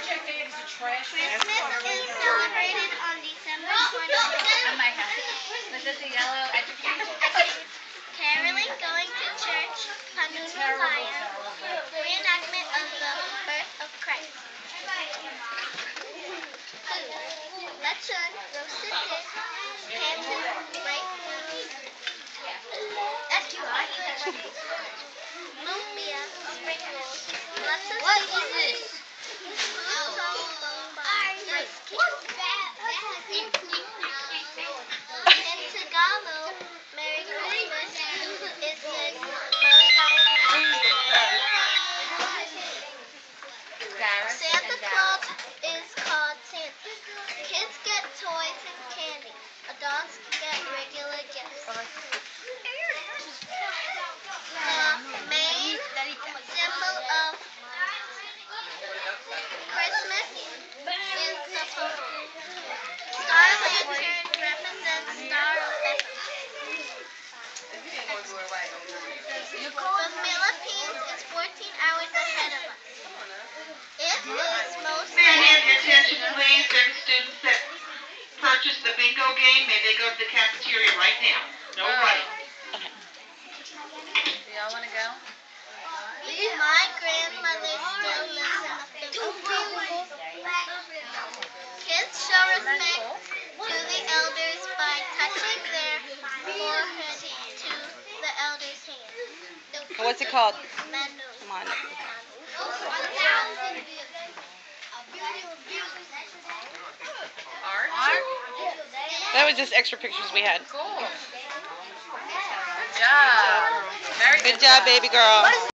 is celebrated on December 24th. On my house. Was this a yellow education? Caroling, going to church, Panunulayan, reenactment of the birth of Christ. Lechon, roasted pig, Hampton, ripe food. That's too hot. Lumpia, spring rolls, lots of What is this? rice cake. In Tagalog, Merry Christmas is said Santa Claus is called Santa. Kids get toys and candy. Adults get regular gifts. The main symbol of Christmas is the pumpkin. Star Lantern represents Star of Bethlehem. The Philippines is 14 hours ahead of us. It is most May I have your attention, please? There are students that purchased the bingo game. May they go to the cafeteria right now? No running. Do y'all want to go? My grandmother still lives in the Philippines. Kids show respect to the elders by touching their forehead to the elders' hand. What's it called? Manu. Come on. Art? That was just extra pictures we had. Cool. Good job. Very Good job, baby girl.